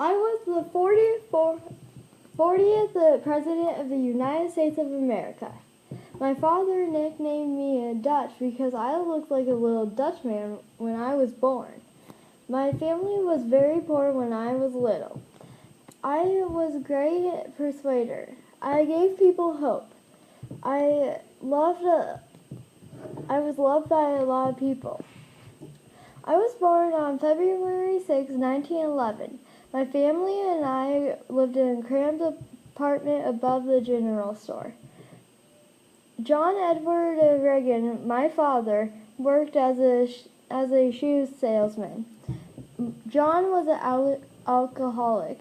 I was the 40th President of the United States of America. My father nicknamed me Dutch because I looked like a little Dutchman when I was born. My family was very poor when I was little. I was a great persuader. I gave people hope. I was loved by a lot of people. I was born on February 6, 1911. My family and I lived in a cramped apartment above the general store. John Edward Reagan, my father, worked as a shoe salesman. John was an alcoholic,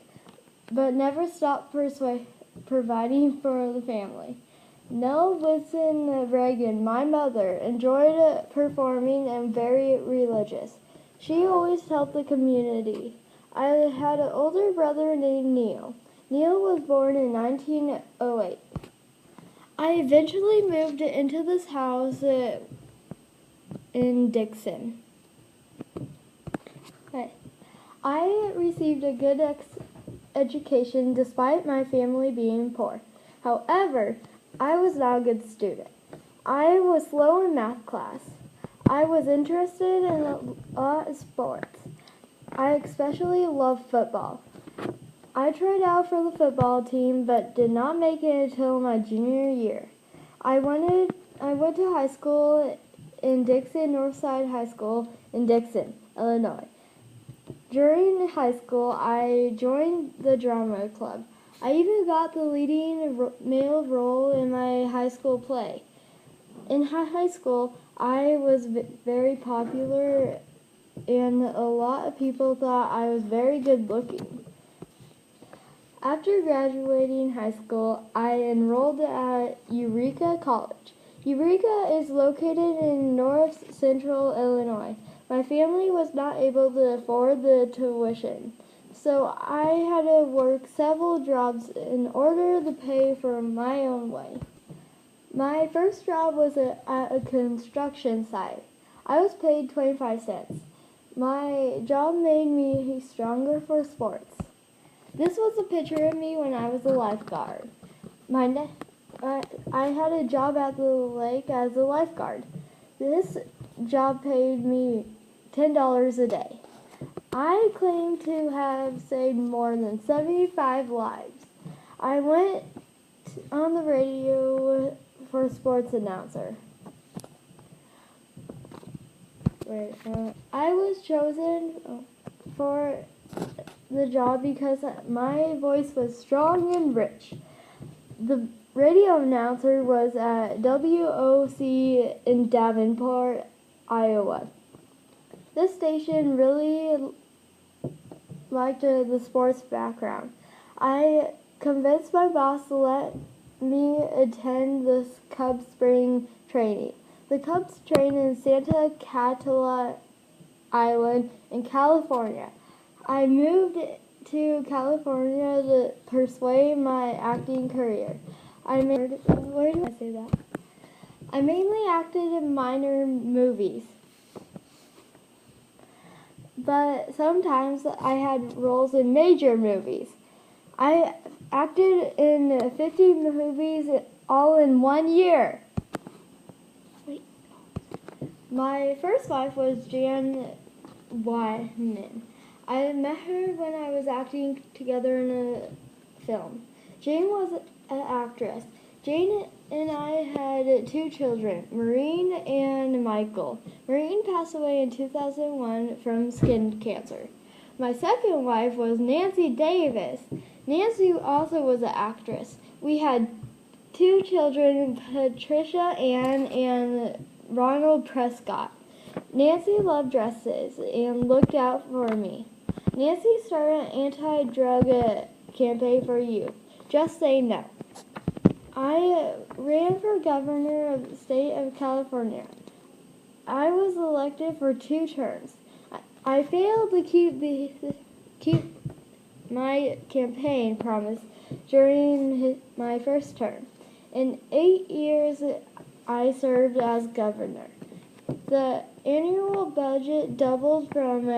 but never stopped providing for the family. Nell Woodson Reagan, my mother, enjoyed performing and very religious. She always helped the community. I had an older brother named Neil. Neil was born in 1908. I eventually moved into this house in Dixon. I received a good education despite my family being poor. However, I was not a good student. I was slow in math class. I was interested in a lot of sports. I especially loved football. I tried out for the football team but did not make it until my junior year. I went to high school in Dixon, Northside High School in Dixon, Illinois. During high school, I joined the drama club. I even got the leading male role in my high school play. In high school, I was very popular, and a lot of people thought I was very good looking. After graduating high school, I enrolled at Eureka College. Eureka is located in north central Illinois. My family was not able to afford the tuition, so I had to work several jobs in order to pay for my own way. My first job was at a construction site. I was paid 25 cents. My job made me stronger for sports. This was a picture of me when I was a lifeguard. I had a job at the lake as a lifeguard. This job paid me $10 a day. I claim to have saved more than 75 lives. I went on the radio for a sports announcer. I was chosen for the job because my voice was strong and rich. The radio announcer was at WOC in Davenport, Iowa. This station really liked the sports background. I convinced my boss to let me attend this Cubs spring training. The Cubs train in Santa Catalina Island in California. I moved to California to pursue my acting career. I mainly acted in minor movies, but sometimes I had roles in major movies. I acted in 50 movies all in 1 year. My first wife was Jan Wyman. I met her when I was acting together in a film. Jane was an actress. Jane and I had 2 children, Maureen and Michael. Maureen passed away in 2001 from skin cancer. My second wife was Nancy Davis. Nancy also was an actress. We had 2 children, Patricia Ann and Ronald Prescott. Nancy loved dresses and looked out for me. Nancy started an anti-drug campaign for youth. Just say no. I ran for governor of the state of California. I was elected for 2 terms. I failed to keep my campaign promise during my first term. In 8 years, I served as governor. The annual budget doubled from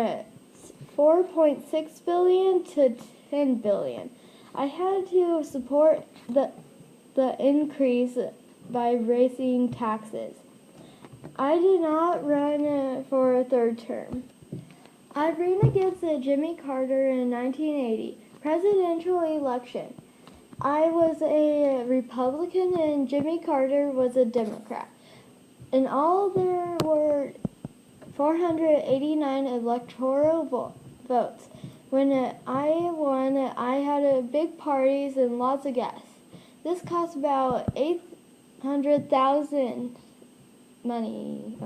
4.6 billion to 10 billion. I had to support the increase by raising taxes. I did not run for a third term. I ran against Jimmy Carter in 1980 presidential election. I was a Republican and Jimmy Carter was a Democrat. In all, there were 489 electoral votes. When I won, I had big parties and lots of guests. This cost about $800,000 money.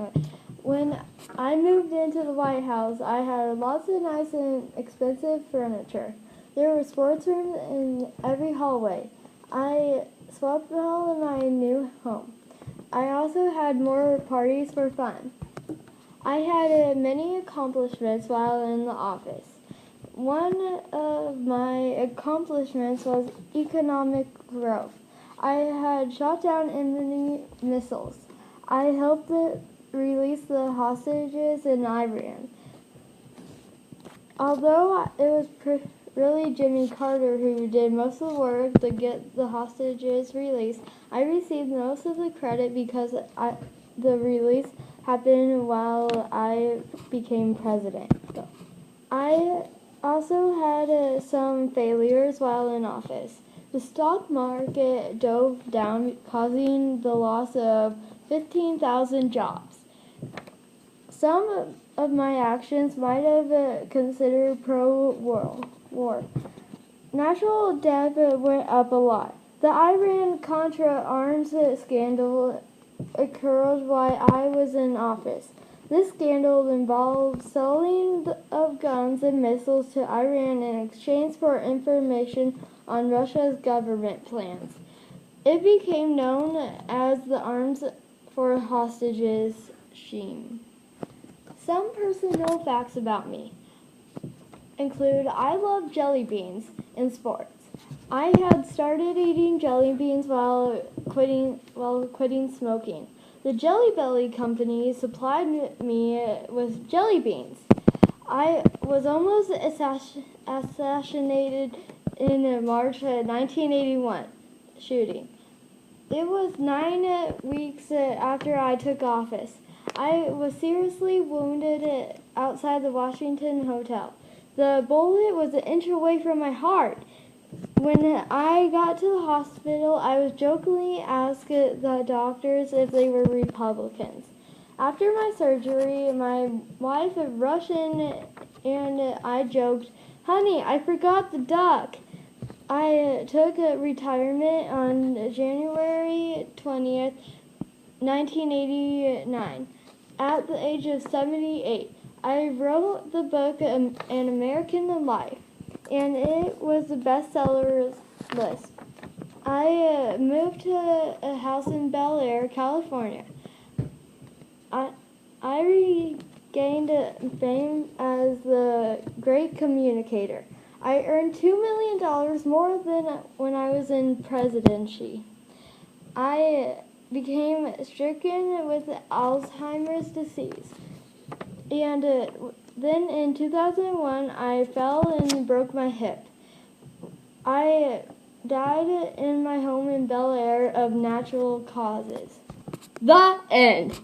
When I moved into the White House, I had lots of nice and expensive furniture. There were sports rooms in every hallway. I swept all in my new home. I also had more parties for fun. I had many accomplishments while in the office. One of my accomplishments was economic growth. I had shot down enemy missiles. I helped release the hostages in Iran. Although it was really Jimmy Carter who did most of the work to get the hostages released, I received most of the credit because the release happened while I became president. I also had some failures while in office. The stock market dove down, causing the loss of 15,000 jobs. Some of my actions might have considered pro-war. National debt went up a lot. The Iran-Contra arms scandal occurred while I was in office. This scandal involved selling of guns and missiles to Iran in exchange for information on Russia's government plans. It became known as the Arms for Hostages scheme. Some personal facts about me include I love jelly beans in sports. I had started eating jelly beans while quitting smoking. The Jelly Belly company supplied me with jelly beans. I was almost assassinated in March 1981 shooting. It was 9 weeks after I took office. I was seriously wounded outside the Washington Hotel. The bullet was an inch away from my heart. When I got to the hospital, I was jokingly asked the doctors if they were Republicans. After my surgery, my wife rushed in and I joked, "Honey, I forgot the duck." I took retirement on January 20th, 1989. At the age of 78, I wrote the book An American Life, and it was the bestseller list. I moved to a house in Bel Air, California. I regained fame as the great communicator. I earned $2 million more than when I was in presidency. I became stricken with Alzheimer's disease. And then in 2001, I fell and broke my hip. I died in my home in Bel Air of natural causes. The end.